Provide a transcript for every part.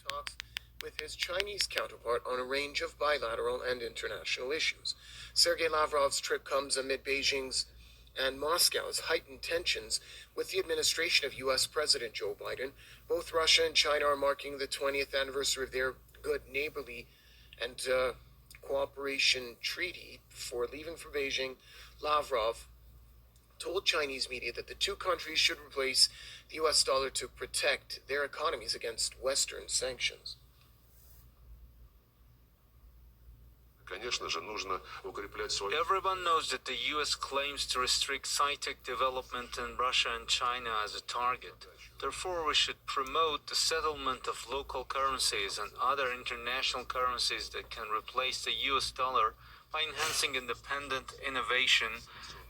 talks with his Chinese counterpart on a range of bilateral and international issues. Sergei Lavrov's trip comes amid Beijing's and Moscow's heightened tensions with the administration of U.S. President Joe Biden. Both Russia and China are marking the 20th anniversary of their good neighborly and cooperation treaty. Before leaving for Beijing, Lavrov told Chinese media that the two countries should replace the US dollar to protect their economies against Western sanctions. Everyone knows that the US claims to restrict sci-tech development in Russia and China as a target. Therefore, we should promote the settlement of local currencies and other international currencies that can replace the US dollar by enhancing independent innovation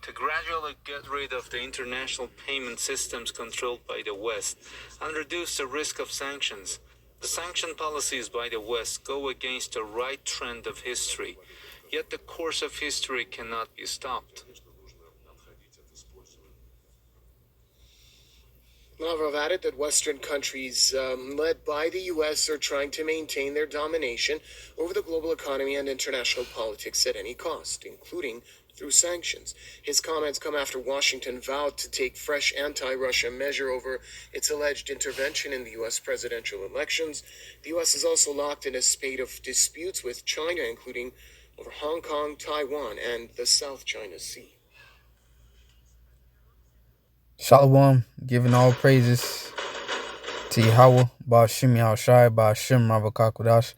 to gradually get rid of the international payment systems controlled by the West and reduce the risk of sanctions. The sanction policies by the West go against the right trend of history, yet the course of history cannot be stopped. Lavrov added that Western countries, led by the U.S., are trying to maintain their domination over the global economy and international politics at any cost, including through sanctions. His comments come after Washington vowed to take fresh anti-Russia measure over its alleged intervention in the U.S. presidential elections. The U.S. is also locked in a spate of disputes with China, including over Hong Kong, Taiwan, and the South China Sea. Shalom, giving all praises to Yahweh, Ba'ashim Yahushai, Ba'ashim Rabakakudash.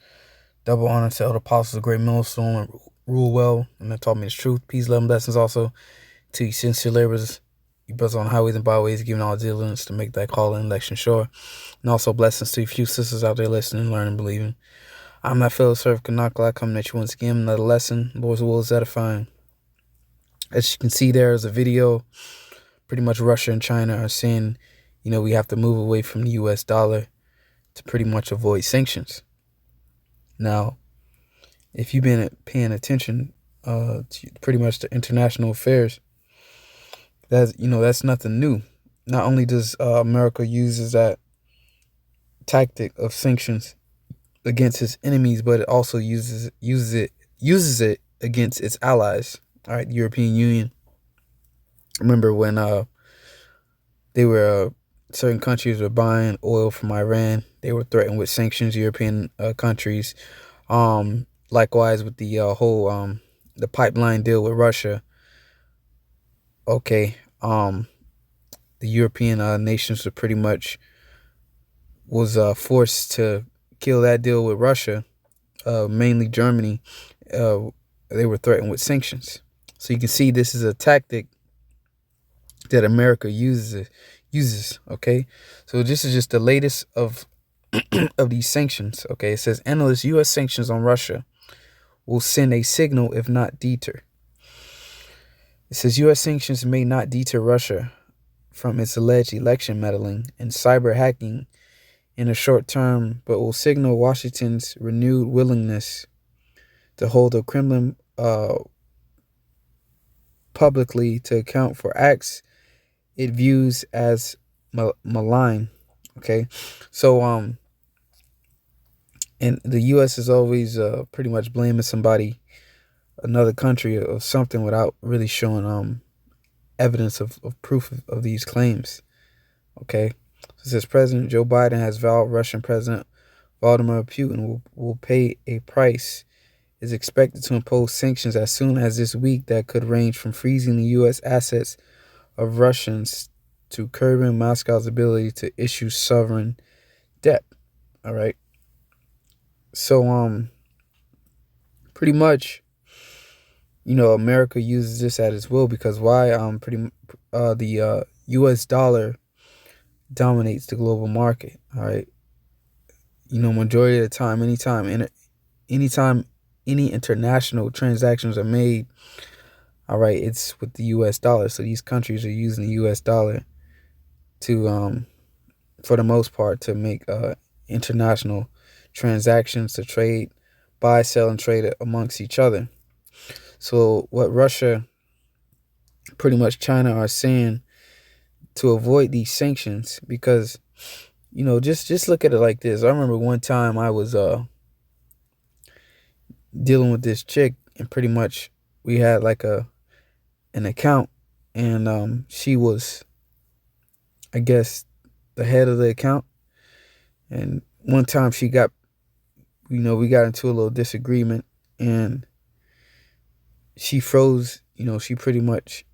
Double honor to Elder Apostles, great millstone, and rule well, and that taught me the truth. Peace, love, and blessings also to you sincere laborers, you brothers on highways and byways, giving all diligence to make that call and election sure. And also blessings to you few sisters out there listening, learning, believing. I'm that fellow servant Kanakla coming at you once again. Another lesson. Lord's will is edifying. As you can see, there is a video. Pretty much Russia and China are saying, we have to move away from the U.S. dollar to pretty much avoid sanctions. Now, if you've been paying attention to pretty much the international affairs, that's nothing new. Not only does America uses that tactic of sanctions against its enemies, but it also uses it against its allies. All right, the European Union. Remember when certain countries were buying oil from Iran, they were threatened with sanctions. European countries, likewise with the whole the pipeline deal with Russia. Okay, the European nations were pretty much forced to kill that deal with Russia. Mainly Germany, they were threatened with sanctions. So you can see this is a tactic that America uses. Okay, so this is just the latest of of these sanctions. Okay, it says analysts, U.S. sanctions on Russia will send a signal if not deter. It says U.S. sanctions may not deter Russia from its alleged election meddling and cyber hacking in the short term, but will signal Washington's renewed willingness to hold the Kremlin publicly to account for acts it views as malign. Okay, so and the U.S. is always pretty much blaming another country of something without really showing evidence of proof of these claims. Okay, so it says President Joe Biden has vowed Russian President Vladimir Putin will pay a price. Is expected to impose sanctions as soon as this week that could range from freezing the U.S. assets of Russians to curbing Moscow's ability to issue sovereign debt. All right. So pretty much, America uses this at its will because why? The U.S. dollar dominates the global market. All right. Majority of the time, anytime any international transactions are made, all right, it's with the U.S. dollar. So these countries are using the U.S. dollar to, for the most part, to make international transactions, to trade, buy, sell, and trade amongst each other. So what Russia, pretty much China, are saying to avoid these sanctions, because just look at it like this. I remember one time I was dealing with this chick, and pretty much we had like an account, and she was, I guess, the head of the account. And one time she got, we got into a little disagreement, and she froze. She pretty much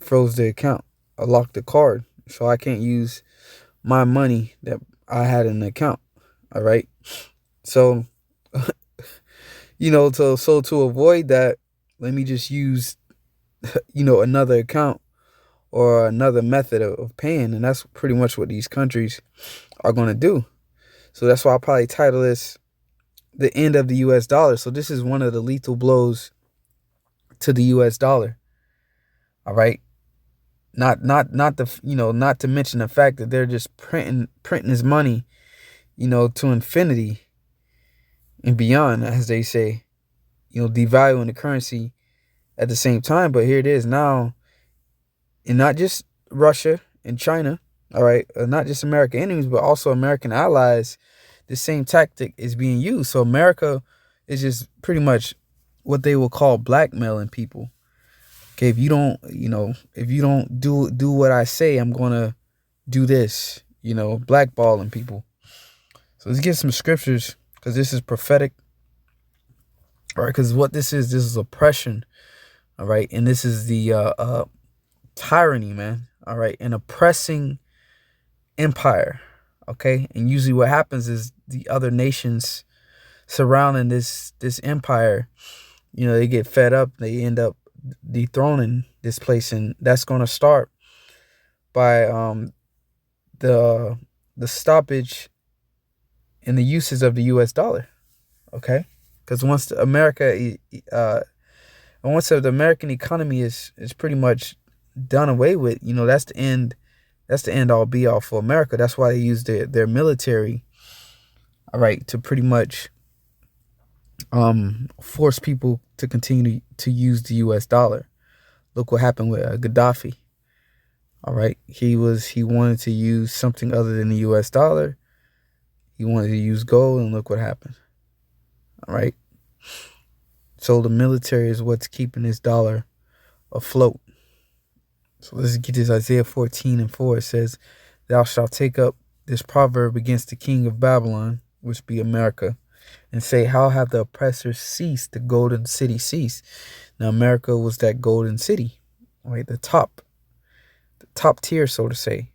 froze the account. I locked the card, so I can't use my money that I had in the account. All right. So, to avoid that, let me just use, another account or another method of paying. And that's pretty much what these countries are going to do. So that's why I probably title this The End of the US Dollar. So this is one of the lethal blows to the US dollar. All right. Not to mention the fact that they're just printing his money, to infinity and beyond, as they say, devaluing the currency at the same time. But here it is now, and not just Russia and China, all right, not just American enemies, but also American allies. The same tactic is being used. So America is just pretty much what they will call blackmailing people. Okay, if you don't do what I say, I'm gonna do this. Blackballing people. So let's get some scriptures, because this is prophetic. All right, because what this is oppression. All right, and this is the tyranny, man. All right, an oppressing empire. Okay, and usually what happens is the other nations surrounding this empire, they get fed up. They end up dethroning this place, and that's going to start by the stoppage in the uses of the U.S. dollar. Okay, because once the American economy is pretty much done away with, that's the end. That's the end all be all for America. That's why they use their military, all right, to pretty much force people to continue to use the U.S. dollar. Look what happened with Gaddafi. All right, he wanted to use something other than the U.S. dollar. He wanted to use gold, and look what happened. All right, so the military is what's keeping this dollar afloat. So let's get this. Isaiah 14:4. It says, "Thou shalt take up this proverb against the king of Babylon," which be America, "and say, How have the oppressors ceased, the golden city ceased?" Now America was that golden city, right? The top tier, so to say.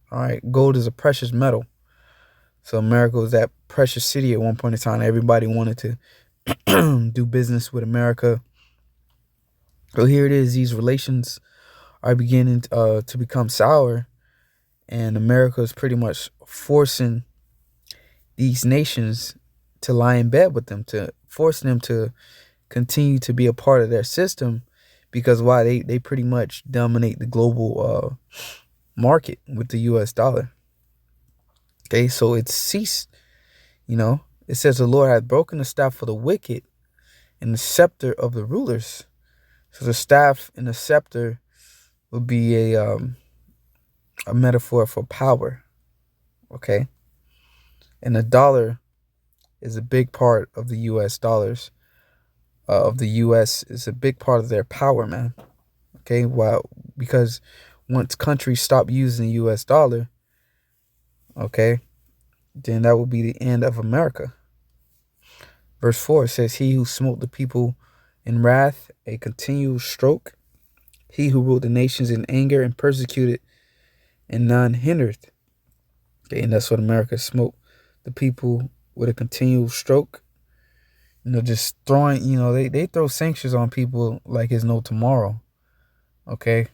All right, gold is a precious metal. So America was that precious city at one point in time. Everybody wanted to do business with America. So here it is. These relations are beginning to become sour, and America is pretty much forcing these nations to lie in bed with them, to forcing them to continue to be a part of their system, because why? They pretty much dominate the global market with the U.S. dollar. Okay, so it's ceased. It says the Lord hath broken the staff of the wicked and the scepter of the rulers. So the staff and the scepter would be a metaphor for power. Okay, and the dollar is a big part of the U.S. dollars. Of the U.S. is a big part of their power, man. Okay, because once countries stop using the U.S. dollar, okay, then that will be the end of America. Verse 4 says, "He who smote the people in wrath, a continual stroke. He who ruled the nations in anger and persecuted, and none hindered." Okay, and that's what America smote the people with a continual stroke. Just throwing, they throw sanctions on people like there's no tomorrow. Okay.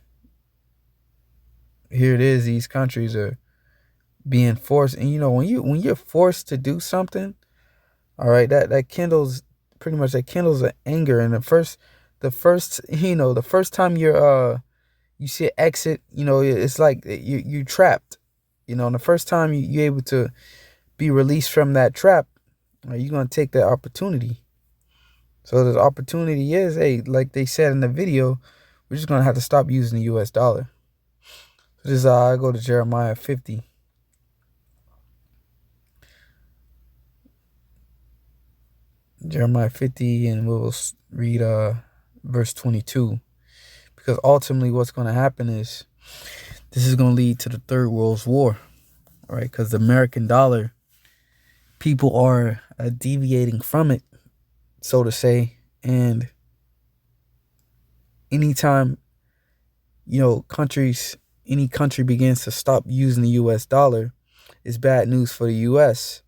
Here it is. These countries are being forced. And when you're forced to do something, all right, that kindles an anger. And the first the first time you see an exit, it's like you're trapped. And the first time you're able to be released from that trap, you're gonna take that opportunity. So the opportunity is, hey, like they said in the video, we're just gonna have to stop using the U.S. dollar. So this I go to Jeremiah 50. Jeremiah 50, and we'll read verse 22. Because ultimately what's going to happen is this is going to lead to the Third World War, right? Because the American dollar, people are deviating from it, so to say. And anytime, any country begins to stop using the US dollar, it's bad news for the US.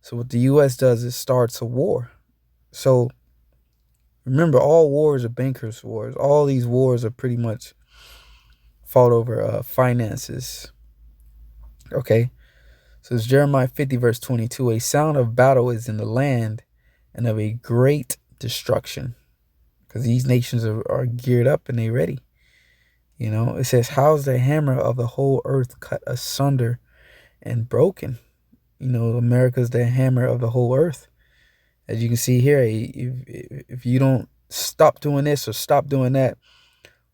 So what the US does is starts a war. So remember, all wars are bankers' wars. All these wars are pretty much fought over finances. Okay? So it's Jeremiah 50, verse 22. A sound of battle is in the land and of a great destruction. Because these nations are geared up and they ready. It says, how's the hammer of the whole earth cut asunder and broken? America's the hammer of the whole earth. As you can see here, if you don't stop doing this or stop doing that,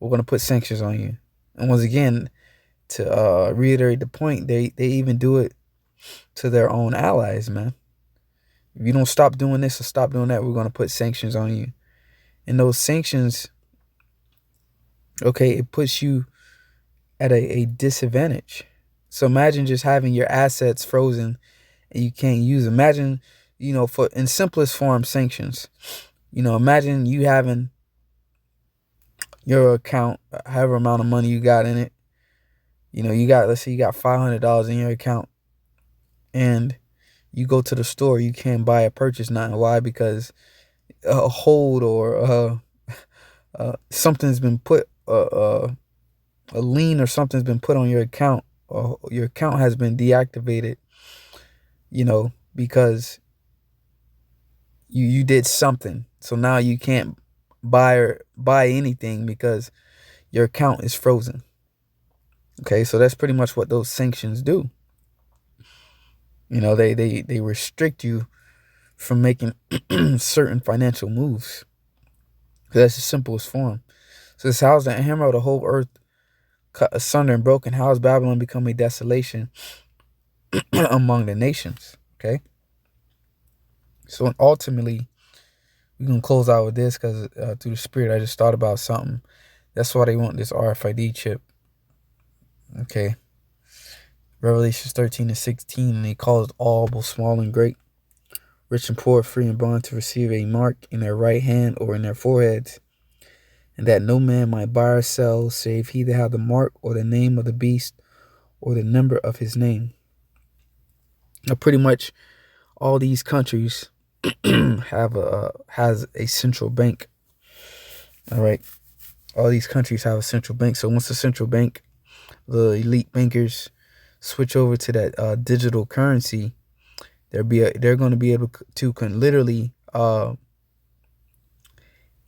we're going to put sanctions on you. And once again, to reiterate the point, they even do it to their own allies, man. If you don't stop doing this or stop doing that, we're going to put sanctions on you. And those sanctions, okay, it puts you at a disadvantage. So imagine just having your assets frozen and you can't use them. Imagine, for in simplest form, sanctions. Imagine you having your account, however amount of money you got in it. Let's say you got $500 in your account, and you go to the store, you can't buy a purchase nothing. Why? Because a hold or something's been put, a lien or something's been put on your account, or your account has been deactivated. Because you did something, so now you can't buy anything because your account is frozen. Okay, so that's pretty much what those sanctions do. They restrict you from making certain financial moves. That's the simplest form. So this how's the hammer of the whole earth cut asunder and broken? How has Babylon become a desolation among the nations? Okay. So ultimately, we're going to close out with this because through the Spirit, I just thought about something. That's why they want this RFID chip. Okay. Revelations 13-16, and he caused all, both small and great, rich and poor, free and bond, to receive a mark in their right hand or in their foreheads, and that no man might buy or sell save he that have the mark or the name of the beast or the number of his name. Now, pretty much all these countries has a central bank. All right. All these countries have a central bank. So once the central bank, the elite bankers, switch over to that digital currency, they're going to be able to literally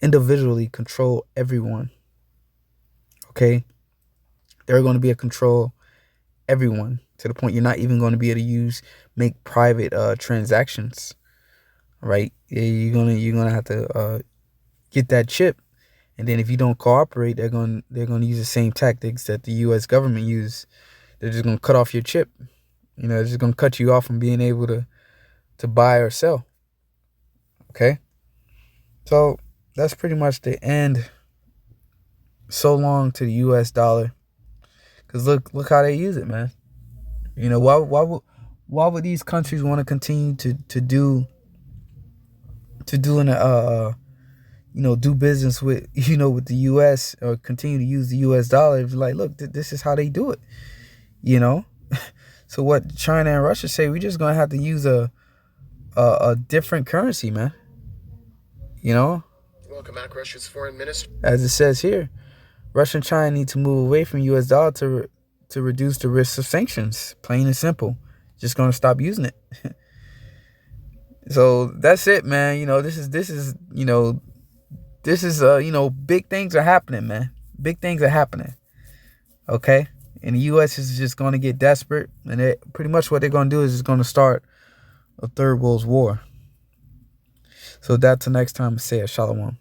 individually control everyone. Okay, they're going to be able to control everyone to the point you're not even going to be able to make private transactions. Right? You're gonna have to get that chip, and then if you don't cooperate, they're going to use the same tactics that the U.S. government used. They're just going to cut off your chip. They're just going to cut you off from being able to buy or sell. Okay? So that's pretty much the end. So long to the U.S. dollar. Because look how they use it, man. Why would these countries want to continue to do business with with the U.S. or continue to use the U.S. dollar? It's like, look, this is how they do it. So what China and Russia say, we're just gonna have to use a different currency, man. Welcome back, Russia's foreign minister. As it says here, Russia and China need to move away from U.S. dollar to reduce the risks of sanctions. Plain and simple. Just gonna stop using it. So that's it, man. This is big things are happening, man. Big things are happening. Okay? And the U.S. is just going to get desperate. And pretty much what they're going to do is just going to start a third world war. So that till next time, say a shalom.